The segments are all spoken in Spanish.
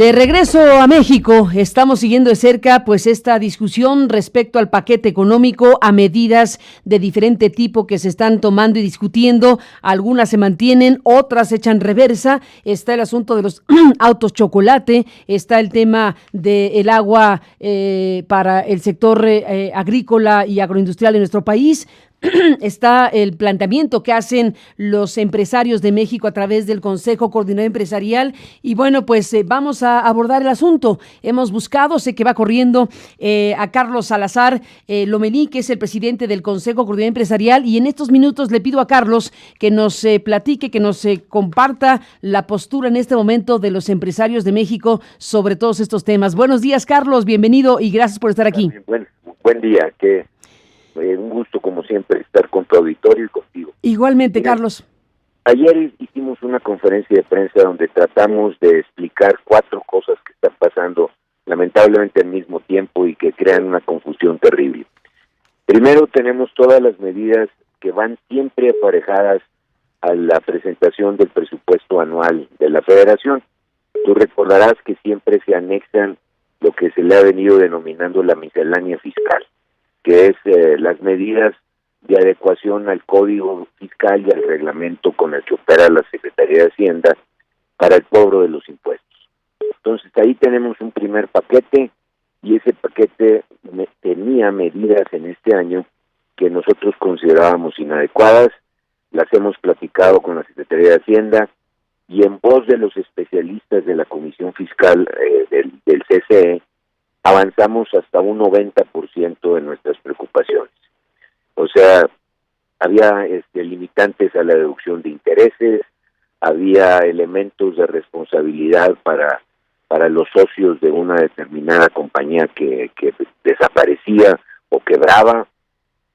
De regreso a México, estamos siguiendo de cerca pues esta discusión respecto al paquete económico, a medidas de diferente tipo que se están tomando y discutiendo. Algunas se mantienen, otras echan reversa. Está el asunto de los autos chocolate, está el tema del agua para el sector agrícola y agroindustrial en nuestro país. Está el planteamiento que hacen los empresarios de México a través del Consejo Coordinador Empresarial y bueno, pues vamos a abordar el asunto. Hemos buscado, sé que va corriendo a Carlos Salazar Lomelí, que es el presidente del Consejo Coordinador Empresarial, y en estos minutos le pido a Carlos que nos platique, que nos comparta la postura en este momento de los empresarios de México sobre todos estos temas. Buenos días, Carlos, bienvenido y gracias por estar aquí. Buen día, un gusto como siempre estar con tu auditorio y contigo. Igualmente, mira, Carlos. Ayer hicimos una conferencia de prensa donde tratamos de explicar 4 cosas que están pasando lamentablemente al mismo tiempo y que crean una confusión terrible. Primero, tenemos todas las medidas que van siempre aparejadas a la presentación del presupuesto anual de la Federación. Tú recordarás que siempre se anexan lo que se le ha venido denominando la miscelánea fiscal, que es las medidas de adecuación al Código Fiscal y al reglamento con el que opera la Secretaría de Hacienda para el cobro de los impuestos. Entonces ahí tenemos un primer paquete y ese paquete tenía medidas en este año que nosotros considerábamos inadecuadas, las hemos platicado con la Secretaría de Hacienda y en voz de los especialistas de la Comisión Fiscal del CCE, avanzamos hasta un 90% de nuestras preocupaciones. O sea, había limitantes a la deducción de intereses, había elementos de responsabilidad para los socios de una determinada compañía que desaparecía o quebraba,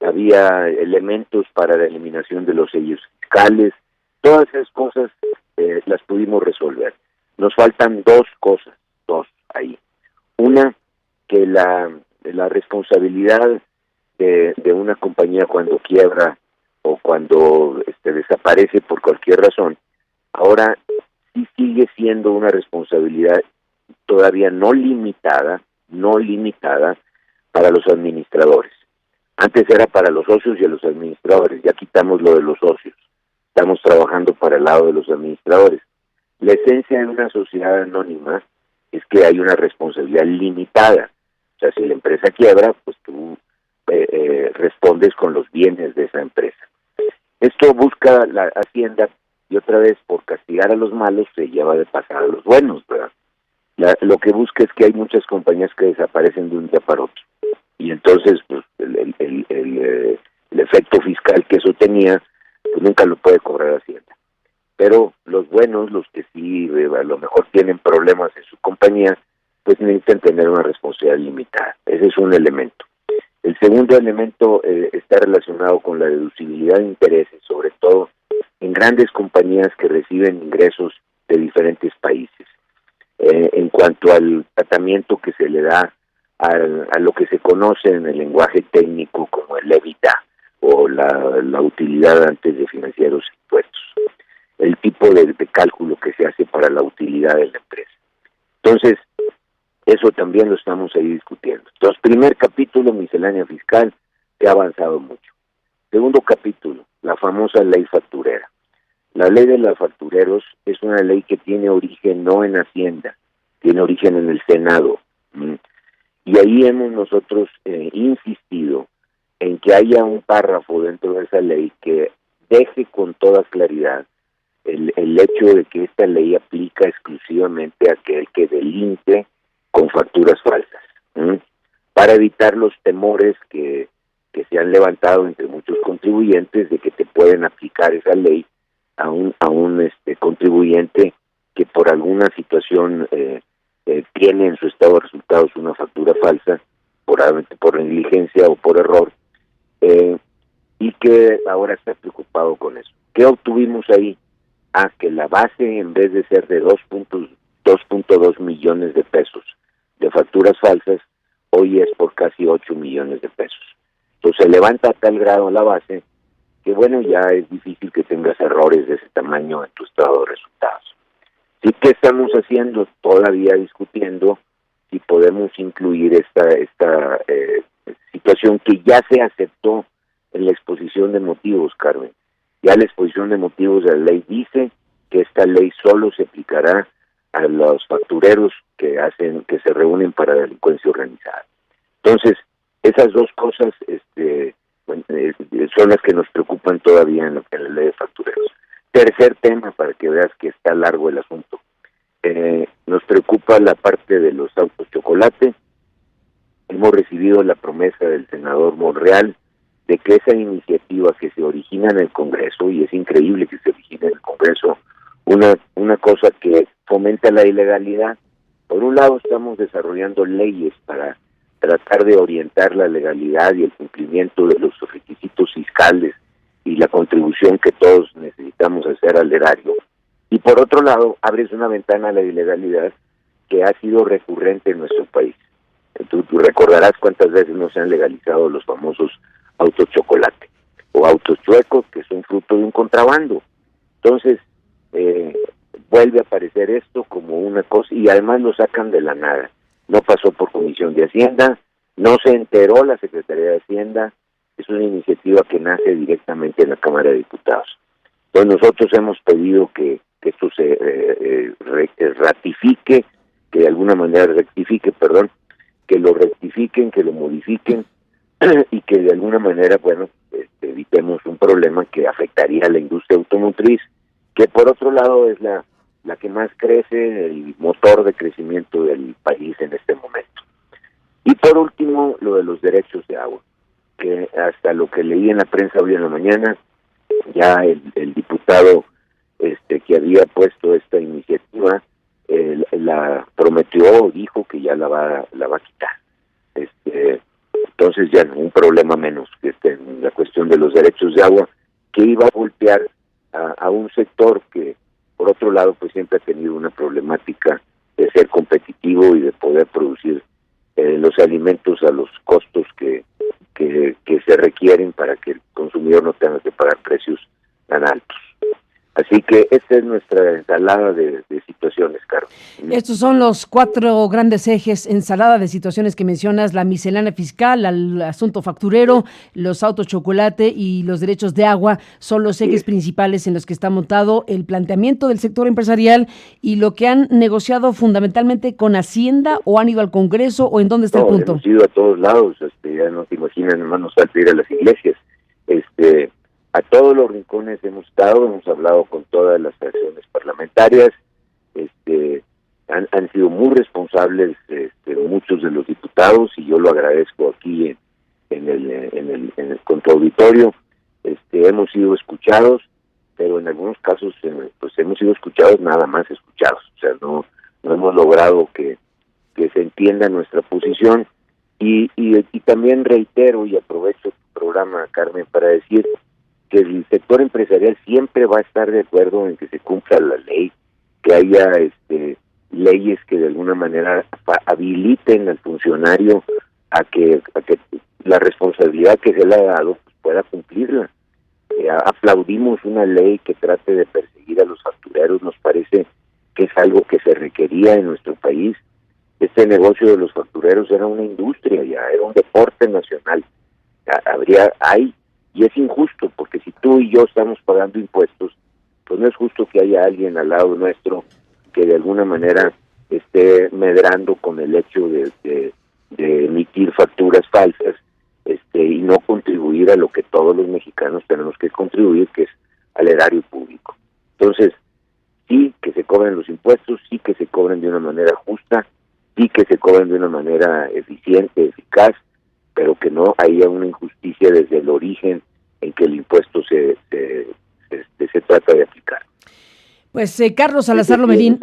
había elementos para la eliminación de los sellos fiscales. Todas esas cosas las pudimos resolver. Nos faltan 2 cosas, 2 ahí. Una, que la responsabilidad de una compañía cuando quiebra o cuando desaparece por cualquier razón, ahora sí sigue siendo una responsabilidad todavía no limitada para los administradores. Antes era para los socios y los administradores, ya quitamos lo de los socios. Estamos trabajando para el lado de los administradores. La esencia de una sociedad anónima es que hay una responsabilidad limitada. O sea, si la empresa quiebra, pues tú respondes con los bienes de esa empresa. Esto busca la Hacienda y otra vez por castigar a los malos se lleva de pasar a los buenos, ¿verdad? Lo que busca es que hay muchas compañías que desaparecen de un día para otro y entonces pues el efecto fiscal que eso tenía pues nunca lo puede cobrar Hacienda. Pero los buenos, los que sí a lo mejor tienen problemas en su compañía, pues necesitan tener una responsabilidad limitada. Ese es un elemento. El segundo elemento está relacionado con la deducibilidad de intereses, sobre todo en grandes compañías que reciben ingresos de diferentes países. En cuanto al tratamiento que se le da a lo que se conoce en el lenguaje técnico como el EBITDA o la utilidad antes de financieros e impuestos. El tipo de cálculo que se hace para la utilidad de la empresa. Entonces, eso también lo estamos ahí discutiendo. Entonces, primer capítulo, miscelánea fiscal, que ha avanzado mucho. Segundo capítulo, la famosa ley facturera. La ley de los factureros es una ley que tiene origen no en Hacienda, tiene origen en el Senado. Y ahí hemos nosotros insistido en que haya un párrafo dentro de esa ley que deje con toda claridad el hecho de que esta ley aplica exclusivamente a aquel que delinque con facturas falsas, para evitar los temores que se han levantado entre muchos contribuyentes de que te pueden aplicar esa ley a un contribuyente que por alguna situación tiene en su estado de resultados una factura falsa, por negligencia o por error, y que ahora está preocupado con eso. ¿Qué obtuvimos ahí? Que la base, en vez de ser de 2.2 millones de pesos de facturas falsas, hoy es por casi 8 millones de pesos. Entonces se levanta a tal grado la base que bueno, ya es difícil que tengas errores de ese tamaño en tu estado de resultados. ¿Y qué estamos haciendo? Todavía discutiendo si podemos incluir esta situación que ya se aceptó en la exposición de motivos, Carmen. Ya la exposición de motivos de la ley dice que esta ley solo se aplicará a los factureros que se reúnen para delincuencia organizada. Entonces, esas dos cosas son las que nos preocupan todavía en la ley de factureros. Tercer tema, para que veas que está largo el asunto. Nos preocupa la parte de los autos chocolate. Hemos recibido la promesa del senador Monreal de que esa iniciativa que se origina en el Congreso, y es increíble que se origine en el Congreso, una cosa que fomenta la ilegalidad. Por un lado, estamos desarrollando leyes para tratar de orientar la legalidad y el cumplimiento de los requisitos fiscales y la contribución que todos necesitamos hacer al erario. Y por otro lado, abres una ventana a la ilegalidad que ha sido recurrente en nuestro país. Tú recordarás cuántas veces no se han legalizado los famosos autos chocolate o autos chuecos, que son fruto de un contrabando. Entonces, vuelve a aparecer esto como una cosa, y además lo sacan de la nada. No pasó por Comisión de Hacienda, no se enteró la Secretaría de Hacienda, es una iniciativa que nace directamente en la Cámara de Diputados. Entonces nosotros hemos pedido que esto se ratifique, que de alguna manera que lo rectifiquen, que lo modifiquen, y que de alguna manera, evitemos un problema que afectaría a la industria automotriz, que por otro lado es la que más crece, el motor de crecimiento del país en este momento. Y por último, lo de los derechos de agua, que hasta lo que leí en la prensa hoy en la mañana, ya el diputado que había puesto esta iniciativa la prometió, dijo que ya la va a quitar. Entonces ya no, un problema menos que en la cuestión de los derechos de agua, que iba a golpear a un sector que, por otro lado, pues siempre ha tenido una problemática de ser competitivo y de poder producir los alimentos a los costos que se requieren para que el consumidor no tenga que pagar precios tan altos. Así que esta es nuestra ensalada de situaciones, Carlos. Estos son los 4 grandes ejes, ensalada de situaciones que mencionas: la miscelánea fiscal, el asunto facturero, los autos chocolate y los derechos de agua. Son los ejes principales en los que está montado el planteamiento del sector empresarial y lo que han negociado fundamentalmente con Hacienda, o han ido al Congreso, o en dónde está el punto. Hemos ido a todos lados, ya no te imaginas, nomás nos falta ir a las iglesias. A todos los rincones hemos estado, hemos hablado con todas las fracciones parlamentarias, han sido muy responsables muchos de los diputados, y yo lo agradezco aquí con tu auditorio. Hemos sido escuchados, pero en algunos casos pues hemos sido escuchados, nada más escuchados. O sea, no hemos logrado que se entienda nuestra posición, y también reitero y aprovecho tu programa, Carmen, para decir que el sector empresarial siempre va a estar de acuerdo en que se cumpla la ley, que haya leyes que de alguna manera habiliten al funcionario a que la responsabilidad que se le ha dado pues, pueda cumplirla. Aplaudimos una ley que trate de perseguir a los factureros, nos parece que es algo que se requería en nuestro país. Este negocio de los factureros era una industria, ya era un deporte nacional. Y es injusto, porque si tú y yo estamos pagando impuestos, pues no es justo que haya alguien al lado nuestro que de alguna manera esté medrando con el hecho de emitir facturas falsas, y no contribuir a lo que todos los mexicanos tenemos que contribuir, que es al erario público. Entonces, sí que se cobren los impuestos, sí que se cobren de una manera justa, sí que se cobren de una manera eficiente, eficaz, pero que no haya una injusticia desde el origen en que el impuesto se trata de aplicar. Pues Carlos Salazar Lomelín,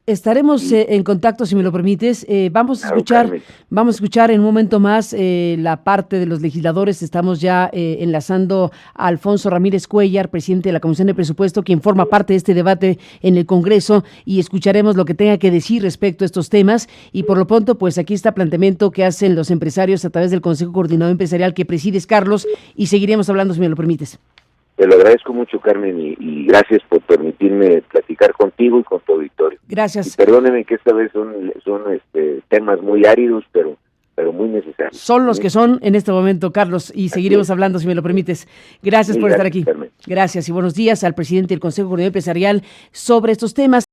estaremos en contacto, si me lo permites. Vamos a escuchar en un momento más la parte de los legisladores. Estamos ya enlazando a Alfonso Ramírez Cuellar, presidente de la Comisión de Presupuesto, quien forma parte de este debate en el Congreso, y escucharemos lo que tenga que decir respecto a estos temas. Y por lo pronto, pues aquí está el planteamiento que hacen los empresarios a través del Consejo Coordinador Empresarial que presides, Carlos, y seguiremos hablando, si me lo permites. Te lo agradezco mucho, Carmen, y gracias por permitirme platicar contigo y con tu auditorio. Gracias. Y perdóneme que esta vez son temas muy áridos, pero muy necesarios. Son los que son en este momento, Carlos, y seguiremos hablando, si me lo permites. Gracias por estar aquí. Carmen. Gracias y buenos días al presidente del Consejo Coordinador Empresarial sobre estos temas.